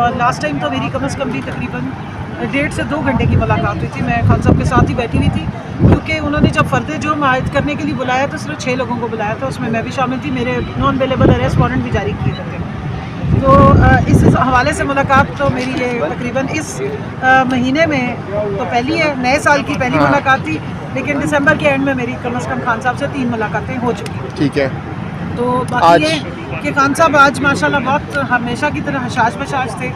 اور last time تو میری کم از کم بھی تقریباً 1.5 سے 2 گھنٹے کی ملاقات ہوئی تھی. میں خان صاحب کے ساتھ ہی بیٹھی ہوئی تھی کیونکہ انہوں نے جب فرد جرم عائد کرنے کے لیے بلایا تو صرف 6 لوگوں کو بلایا تھا, اس میں بھی شامل تھی. میرے نان اویلیبل اریسٹ وارنٹ بھی جاری کیے گئے تھے. تو اس حوالے سے ملاقات تو میری یہ تقریباً اس مہینے میں تو پہلی ہے, نئے سال کی پہلی ملاقات تھی, لیکن دسمبر کے اینڈ میں میری کم از کم خان صاحب سے 3 ملاقاتیں ہو چکی ہیں. ٹھیک ہے. تو باقی یہ کہ خان صاحب آج ماشاءاللہ بہت ہمیشہ کی طرح حشاش بشاش تھے,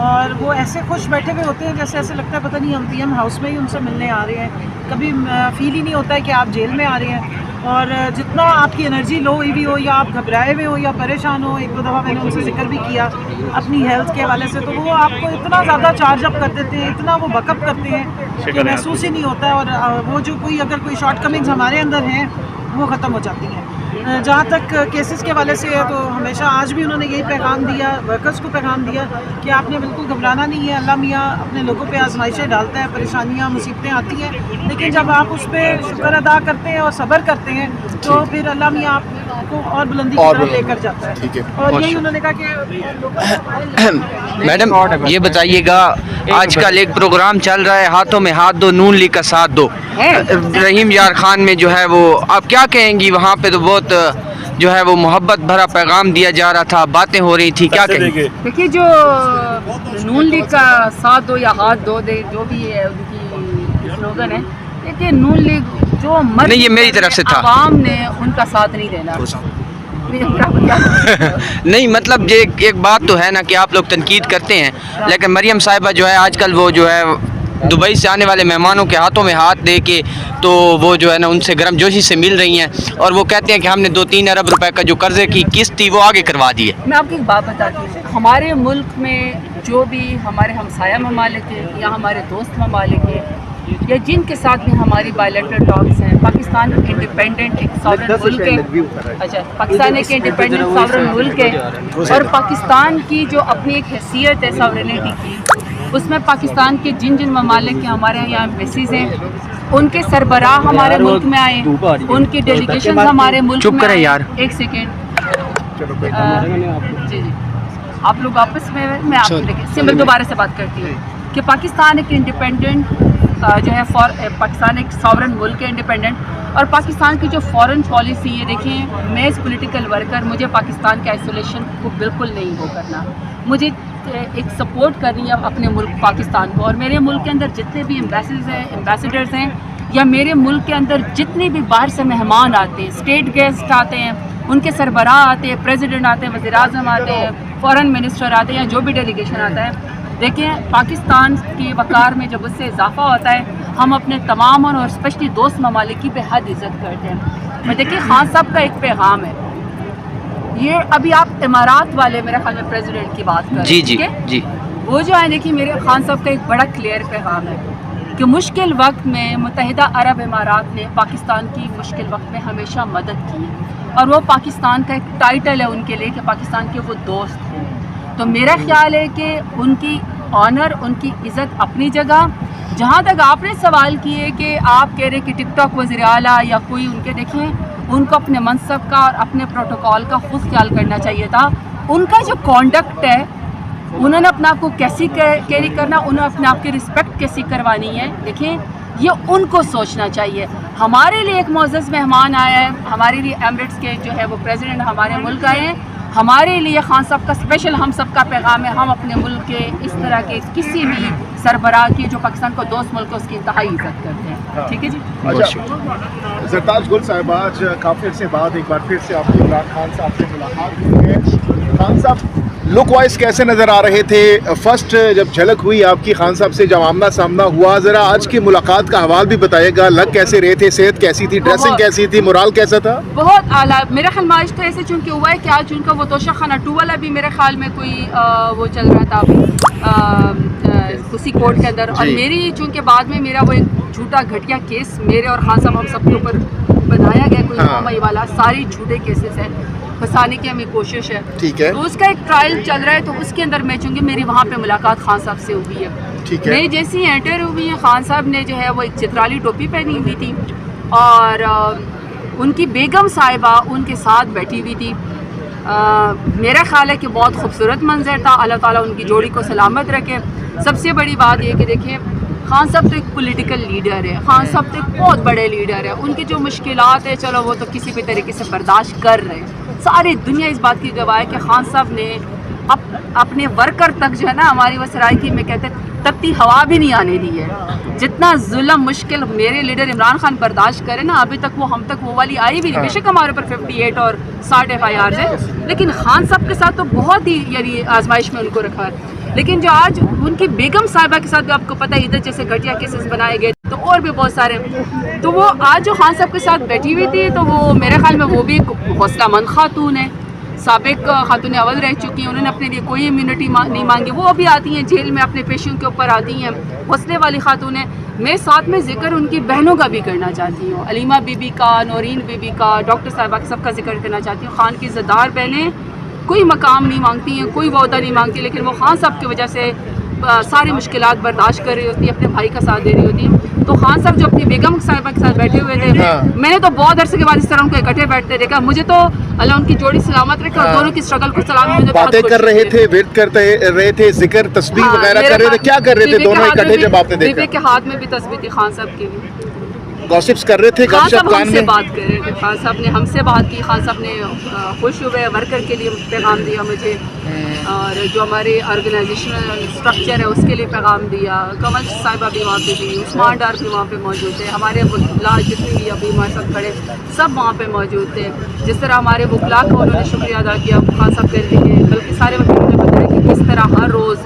اور وہ ایسے خوش بیٹھے ہوئے ہوتے ہیں جیسے ایسے لگتا ہے پتہ نہیں ہم پی ایم ہاؤس میں ہی ان سے ملنے آ رہے ہیں. کبھی فیل ہی نہیں ہوتا ہے کہ آپ جیل میں آ رہے ہیں. اور جتنا آپ کی انرجی لو ہوئی بھی ہو یا آپ گھبرائے ہوئے ہو یا پریشان ہو, 1-2 دفعہ میں نے ان سے ذکر بھی کیا اپنی ہیلتھ کے حوالے سے, تو وہ آپ کو اتنا زیادہ چارج اپ کر دیتے ہیں, اتنا وہ بیک اپ کرتے ہیں کہ محسوس ہی نہیں ہوتا ہے. اور وہ جو کوئی اگر کوئی شارٹ کمنگز ہمارے اندر ہیں وہ ختم ہو جاتی ہیں. جہاں تک کیسز کے حوالے سے ہے تو ہمیشہ آج بھی انہوں نے یہی پیغام دیا, ورکرز کو پیغام دیا کہ آپ نے بالکل گھبرانا نہیں ہے. اللہ میاں اپنے لوگوں پہ آزمائشیں ڈالتا ہے, پریشانیاں مصیبتیں آتی ہیں, لیکن جب آپ اس پہ شکر ادا کرتے ہیں اور صبر کرتے ہیں تو پھر اللہ میاں آپ کو اور بلندی کی طرف لے کر جاتا ہے. اور یہی انہوں نے کہا کہ میڈم یہ بتائیے گا, آج کل ایک پروگرام چل رہا ہے ہاتھوں میں ہاتھ دو نون لیگ کا ساتھ دو, رحیم یار خان میں جو ہے وہ آپ کیا کہیں گی؟ وہاں پہ تو بہت جو ہے وہ محبت بھرا پیغام دیا جا رہا تھا, باتیں ہو رہی تھی, کیا کہیں گے؟ دیکھیے جو نون لیگ کا ساتھ دو یا ہاتھ دو دے جو بھی ہے ان کی سلوگن ہے, دیکھیے نون لیگ جو نہیں یہ میری طرف سے تھا, عوام نے ان کا ساتھ نہیں دینا. نہیں مطلب یہ ایک بات تو ہے نا کہ آپ لوگ تنقید کرتے ہیں, لیکن مریم صاحبہ جو ہے آج کل وہ جو ہے دبئی سے آنے والے مہمانوں کے ہاتھوں میں ہاتھ دے کے تو وہ جو ہے نا ان سے گرم جوشی سے مل رہی ہیں, اور وہ کہتے ہیں کہ ہم نے 2-3 ارب روپے کا جو قرضے کی قسط تھی وہ آگے کروا دی ہے. میں آپ کو ایک بات بتاتی ہوں, ہمارے ملک میں جو بھی ہمارے ہمسایہ ممالک ہیں یا ہمارے دوست ممالک ہیں یا جن کے ساتھ بھی ہماری بائیلیٹرل ٹاکس ہیں, پاکستان انڈیپینڈنٹ ایک ساورن ملک ہے. اچھا, پاکستان ایک انڈیپینڈنٹ ساورن ملک ہے, اور پاکستان کی جو اپنی ایک حیثیت ہے ساورنٹی کی, اس میں پاکستان کے جن ممالک کے ہمارے یہاں ایمبیسیز ہیں ان کے سربراہ ہمارے ملک میں آئے, ان کی ڈیلیگیشن ہمارے ملک میں آئے. ایک سیکنڈ جی آپ لوگ آپس میں آپ سمبل دوبارہ سے بات کرتی ہوں کہ پاکستان ایک انڈیپینڈنٹ جو ہے پاکستان ایک ساورن ملک ہے انڈیپینڈنٹ, اور پاکستان کی جو فارن پالیسی ہے, دیکھیں میں ایز پولیٹیکل ورکر مجھے پاکستان کے آئسولیشن کو بالکل نہیں وہ کرنا, مجھے ایک سپورٹ کرنی ہے اپنے ملک پاکستان کو. اور میرے ملک کے اندر جتنے بھی ایمبیسیڈرز ہیں یا میرے ملک کے اندر جتنے بھی باہر سے مہمان آتے ہیں, اسٹیٹ گیسٹ آتے ہیں, ان کے سربراہ آتے ہیں, پریزیڈنٹ آتے ہیں, وزیر اعظم آتے ہیں, فارن منسٹر آتے ہیں, یا جو بھی ڈیلیگیشن آتا ہے, دیکھیں پاکستان کی وقار میں جب اس سے اضافہ ہوتا ہے ہم اپنے تمام اور اسپیشلی دوست ممالک کی بے حد عزت کرتے ہیں. میں دیکھیں خان صاحب کا ایک پیغام ہے, یہ ابھی آپ امارات والے میرے خیال میں پریزیڈنٹ کی بات کر رہے ہیں, جی جی وہ جو ہے دیکھیے میرے خان صاحب کا ایک بڑا کلیئر پیغام ہے کہ مشکل وقت میں متحدہ عرب امارات نے پاکستان کی مشکل وقت میں ہمیشہ مدد کی, اور وہ پاکستان کا ایک ٹائٹل ہے ان کے لیے کہ پاکستان کے وہ دوست ہیں. تو میرا خیال ہے کہ ان کی آنر, ان کی عزت اپنی جگہ. جہاں تک آپ نے سوال کیے کہ آپ کہہ رہے کہ ٹک ٹاک وزیر اعلیٰ یا کوئی ان کے, دیکھیں ان کو اپنے منصب کا اور اپنے پروٹوکول کا خود خیال کرنا چاہیے تھا. ان کا جو کانڈکٹ ہے, انہوں نے اپنا آپ کو کیسی کیری کرنا, انہوں نے اپنے آپ کی رسپیکٹ کیسی کروانی ہے, دیکھیں یہ ان کو سوچنا چاہیے. ہمارے لیے ایک معزز مہمان آیا ہے, ہمارے لیے ایمریٹس کے جو ہے وہ پریزیڈنٹ ہمارے ملک آئے ہیں, ہمارے لیے خان صاحب کا اسپیشل ہم سب کا پیغام ہے, ہم اپنے ملک کے اس طرح کے کسی بھی سربراہ کی جو پاکستان کو دوست ملک ہے اس کی انتہائی عزت کرتے ہیں. ٹھیک ہے جی. زرتاج گل صاحب, آج کافی عرصے بعد ایک بار پھر سے آپ کی عمران خان صاحب سے ملاقات ہوئی ہے. خان صاحب لک وائز کیسے نظر آ رہے تھے؟ فرسٹ جب جھلک ہوئی آپ کی خان صاحب سے, جب آمنا سامنا ہوا, ذرا آج کی ملاقات کا حوال بھی بتائیے گا. لگ کیسے رہے تھے, صحت کیسی تھی, ڈریسنگ کیسی تھی, مورال کیسا تھا؟ بہت اعلیٰ. میرا خیال میں آج تو ایسے چونکہ ہوا ہے کہ آج ان کا وہ توشہ خانہ 2 والا بھی میرے خیال میں کوئی وہ چل رہا تھا کسی کورٹ کے اندر, اور میری چونکہ بعد میں میرا وہ ایک جھوٹا گھٹیا کیس میرے اور خان صاحب ہم سب کے اوپر بنایا گیا, کوئی معاملہ والا, ساری جھوٹے کیسز ہیں, پھنسانے کی ہمیں کوشش ہے. ٹھیک ہے, تو اس کا ایک ٹرائل چل رہا ہے, تو اس کے اندر میں چونکہ میری وہاں پہ ملاقات خان صاحب سے ہوئی ہے. میں جیسی انٹر ہوئی ہے, خان صاحب نے جو ہے وہ ایک چترالی ٹوپی پہنی ہوئی تھی, اور ان کی بیگم صاحبہ ان کے ساتھ بیٹھی ہوئی تھی, میرا خیال ہے کہ بہت خوبصورت منظر تھا. اللہ تعالیٰ ان کی جوڑی کو سلامت رکھے. سب سے بڑی بات یہ کہ دیکھیں خان صاحب تو ایک پولیٹیکل لیڈر ہے, خان صاحب تو ایک بہت بڑے لیڈر ہے. ان کی جو مشکلات ہیں چلو وہ تو کسی بھی طریقے سے برداشت کر رہے ہیں. ساری دنیا اس بات کی گواہ ہے کہ خان صاحب نے اپنے ورکر تک جو ہے نا ہماری وہ سرائکی میں کہتے ہیں تپتی ہوا بھی نہیں آنے دی ہے. جتنا ظلم مشکل میرے لیڈر عمران خان برداشت کرے نا ابھی تک وہ ہم تک وہ والی آئی بھی نہیں. بے شک ہمارے اوپر 58 اور 60 FIRs ہیں, لیکن خان صاحب کے ساتھ تو بہت ہی یعنی آزمائش میں ان کو رکھا ہے. لیکن جو آج ان کی بیگم صاحبہ کے ساتھ بھی آپ کو پتہ ہے ادھر جیسے گھٹیا کیسز بنائے گئے تو اور بھی بہت سارے, تو وہ آج جو خان صاحب کے ساتھ بیٹھی ہوئی تھی تو وہ میرے خیال میں وہ بھی ایک حوصلہ مند خاتون ہے. سابق خاتون اول رہ چکی ہیں, انہوں نے اپنے لیے کوئی امیونٹی نہیں مانگی. وہ ابھی آتی ہیں جیل میں اپنے پیشیوں کے اوپر آتی ہیں, حوصلے والی خاتون ہیں. میں ساتھ میں ذکر ان کی بہنوں کا بھی کرنا چاہتی ہوں, علیمہ بی بی کا, نورین بی بی کا, ڈاکٹر صاحبہ کا, سب کا ذکر کرنا چاہتی ہوں. خان کی عزتدار بہنیں کوئی مقام نہیں مانگتی ہیں, کوئی عہدہ نہیں مانگتی, لیکن وہ خان صاحب کی وجہ سے ساری مشکلات برداشت کر رہی ہوتی ہیں, اپنے بھائی کا ساتھ دے رہی ہوتی ہیں. تو خان صاحب جو اپنی بیگم صاحبہ کے ساتھ بیٹھے ہوئے تھے, میں نے تو بہت عرصے کے بعد اس طرح ان کو اکٹھے بیٹھتے دیکھا. مجھے تو اللہ ان کی جوڑی سلامت رکھے اور دونوں کی اسٹرگل کو سلامت. باتیں کر رہے تھے, ورد کرتے رہے تھے, ذکر تسبیح وغیرہ کر رہے تھے, کیا کر رہے تھے دونوں اکٹھے جب آپ نے دیکھا؟ بیوی کے ہاتھ میں بھی تسبیح تھی خان صاحب کی بھی. گوسپس کر رہے تھے, خان گپ شپ صاحب کان ہم میں سے بات کر رہے تھے, خان صاحب نے ہم سے بات کی. خان صاحب نے خوش ہوئے, ورکر کے لیے پیغام دیا مجھے, اور جو ہمارے آرگنائزیشنل اسٹرکچر ہے اس کے لیے پیغام دیا. کمل صاحبہ بھی وہاں پہ تھی, عثمان ڈار بھی وہاں پہ موجود تھے, ہمارے وکلا جتنے بھی ابھی ہمارے ساتھ کھڑے سب وہاں پہ موجود تھے. جس طرح ہمارے وکلا کو انہوں نے شکریہ ادا کیا خان صاحب کے لیے, بلکہ سارے وکیلوں نے بتایا کہ کس طرح ہر روز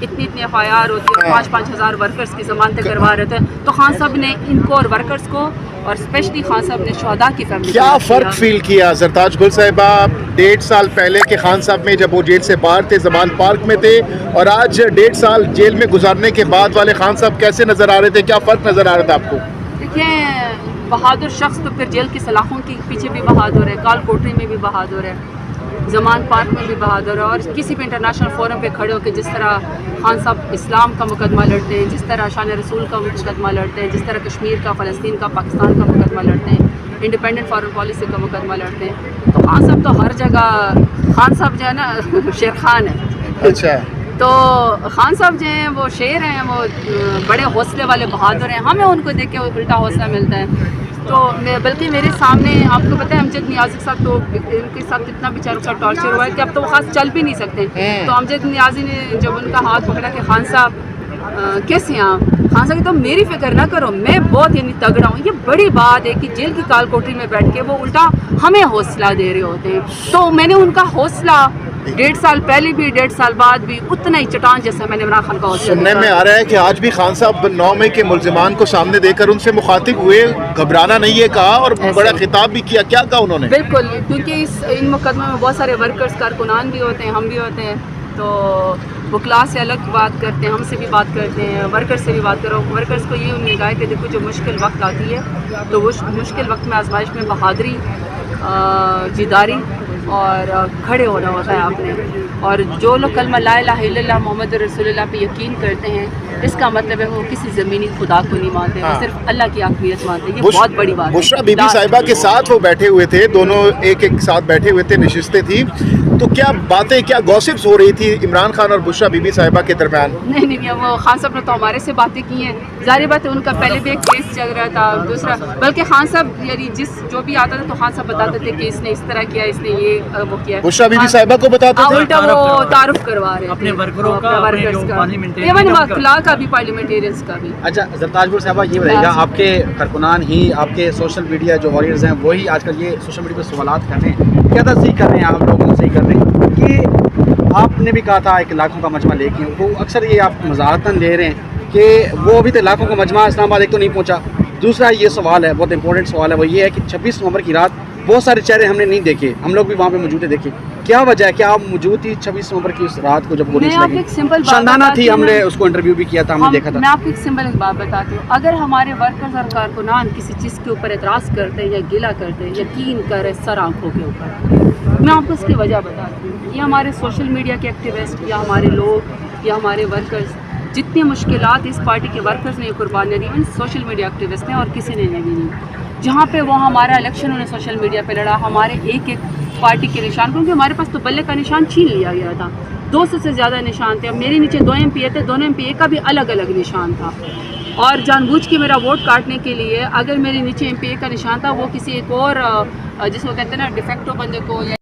اتنی FIR ہوتی ہے, 5-5 ہزار ورکرز کی ضمانتیں کروا رہے تھے. تو خان صاحب نے ان کو اور ورکرز کو, اور اسپیشلی خان صاحب نے شہداء کی فیملی کیا فرق فیل کیا زرتاج گل صاحبہ 1.5 سال پہلے کے خان صاحب میں جب وہ جیل سے باہر تھے, زمان پارک میں تھے, اور آج 1.5 سال جیل میں گزارنے کے بعد والے خان صاحب کیسے نظر آ رہے تھے؟ کیا فرق نظر آ رہا تھا آپ کو؟ دیکھیں بہادر شخص تو پھر جیل کی سلاخوں کے پیچھے بھی بہادر ہے, کال کوٹری میں بھی بہادر ہے, زمان پارک میں بھی بہادر ہے, اور کسی بھی انٹرنیشنل فورم پہ کھڑے ہو کے جس طرح خان صاحب اسلام کا مقدمہ لڑتے ہیں, جس طرح شان رسول کا مقدمہ لڑتے ہیں, جس طرح کشمیر کا, فلسطین کا, پاکستان کا مقدمہ لڑتے ہیں, انڈیپینڈنٹ فارن پالیسی کا مقدمہ لڑتے ہیں, تو خان صاحب تو ہر جگہ, خان صاحب جو ہے نا شیر خان ہے. اچھا, تو خان صاحب جو ہیں وہ شیر ہیں, وہ بڑے حوصلے والے بہادر ہیں. ہمیں ان کو دیکھ کے الٹا حوصلہ ملتا ہے. تو میں بلکہ میرے سامنے آپ کو پتہ ہے امجد نیازی کے ساتھ تو ان کے ساتھ کتنا بیچاروں کے ساتھ ٹارچر ہوا ہے کہ اب تو وہ خاص چل بھی نہیں سکتے. تو امجد نیازی نے جب ان کا ہاتھ پکڑا کہ خان صاحب کیسے ہیں آپ, خان صاحب تو میری فکر نہ کرو, میں بہت یعنی تگڑا ہوں. یہ بڑی بات ہے کہ جیل کی کال کوٹری میں بیٹھ کے وہ الٹا ہمیں حوصلہ دے رہے ہوتے ہیں. تو میں نے ان کا حوصلہ 1.5 سال پہلے بھی 1.5 سال بعد بھی اتنا ہی چٹان جیسا میں نے عمران خان کا حوصلہ سننے میں آ رہا ہے کہ آج بھی خان صاحب 9 مئی کے ملزمان کو سامنے دے کر ان سے مخاطب ہوئے, گھبرانا نہیں ہے کہا, اور بڑا خطاب بھی کیا. کیا کہا انہوں نے؟ بالکل, کیونکہ ان مقدمے میں بہت سارے ورکرز کارکنان بھی ہوتے ہیں, ہم بھی ہوتے ہیں, تو وکلا سے الگ بات کرتے ہیں, ہم سے بھی بات کرتے ہیں, ورکرز سے بھی بات کرو. ورکرز کو یہ امید ہے کہ دیکھو جو مشکل وقت آتی ہے تو وہ مشکل وقت میں آزمائش میں بہادری, جیداری اور کھڑے ہونا ہوتا ہے آپ نے. اور جو لوگ کلمہ لا الہ الا اللہ محمد رسول اللہ پہ یقین کرتے ہیں, اس کا مطلب ہے وہ کسی زمینی خدا کو نہیں مانتے, وہ صرف اللہ کی حاکمیت مانتے ہیں. یہ بہت بڑی بات ہے. بشرا بی بی صاحبہ کے ساتھ وہ بیٹھے ہوئے تھے, دونوں ایک ساتھ بیٹھے ہوئے تھے, نشستیں تھیں, تو کیا باتیں, کیا گوسپس ہو رہی تھی عمران خان اور بشرا بی بی صاحبہ کے درمیان؟ نہیں, وہ خان صاحب نے تو ہمارے سے باتیں کی ہیں. ظاہر بات ہے ان کا پہلے بھی ایک کیس چل رہا تھا, دوسرا بلکہ خان صاحب یعنی جو بھی آتا تھا تو خان صاحب بتاتے تھے کہ اس نے اس طرح کیا, اس نے یہ وہ کیا. بشرا بی بی صاحبہ کو بتاتے تھے, الٹا وہ تعارف کروا رہے اپنے ورکروں کا, ایون وکلا کا بھی, پارلیمنٹیرینس کا بھی. اچھا زرتاج گل صاحبہ یہ بتائیے گا, آپ کے کارکنان ہی, آپ کے سوشل میڈیا جو وارئرز ہیں وہی آج کل یہ سوشل میڈیا پہ سوالات کر رہے ہیں, کیا تصدیق کر رہے ہیں آپ لوگوں سے کر رہے ہیں کہ آپ نے بھی کہا تھا ایک لاکھوں کا مجمع لے کے, وہ اکثر یہ آپ مزاحتاً لے رہے ہیں کہ وہ ابھی تک لاکھوں کا مجمع اسلام آباد ایک تو نہیں پہنچا. دوسرا یہ سوال ہے, بہت امپورٹنٹ سوال ہے, وہ یہ ہے کہ 26 نومبر کی رات بہت سارے چہرے ہم نے نہیں دیکھے, ہم لوگ بھی وہاں پہ موجود دیکھے. کیا وجہ ہے کہ آپ موجود تھی 26 نومبر کی اس رات کو جب گولی چلی گئی؟ شاندانہ تھی, ہم نے اس کو انٹرویو بھی کیا تھا, ہم نے دیکھا تھا. میں آپ کو ایک سمپل بات بتاتی ہوں. اگر ہمارے ورکرز اور کارکنان کسی چیز کے اوپر اعتراض کرتے ہیں یا گلہ کرتے ہیں, یقین کرے سر آنکھوں کے اوپر, میں آپ کو اس کی وجہ بتاتی ہوں. یہ ہمارے سوشل میڈیا کے ایکٹیوسٹ یا ہمارے لوگ یا ہمارے ورکرز, جتنی مشکلات اس پارٹی کے ورکرز نے قربانیاں دی, ان سوشل میڈیا ایکٹیوسٹ نے اور کسی نے نہیں دی. جہاں پہ وہ ہمارا الیکشن انہوں نے سوشل میڈیا پہ لڑا، ہمارے ایک ایک پارٹی کے نشان، کیونکہ ہمارے پاس تو بلے کا نشان چھین لیا گیا تھا، 200 سے زیادہ نشان تھے. اب میرے نیچے 2 MPA تھے، دونوں MPA کا بھی الگ الگ نشان تھا، اور جان بوجھ کے میرا ووٹ کاٹنے کے لیے اگر میرے نیچے MPA کا نشان تھا وہ کسی ایک اور جس کو کہتے ہیں نا ڈیفیکٹو بندے کو یا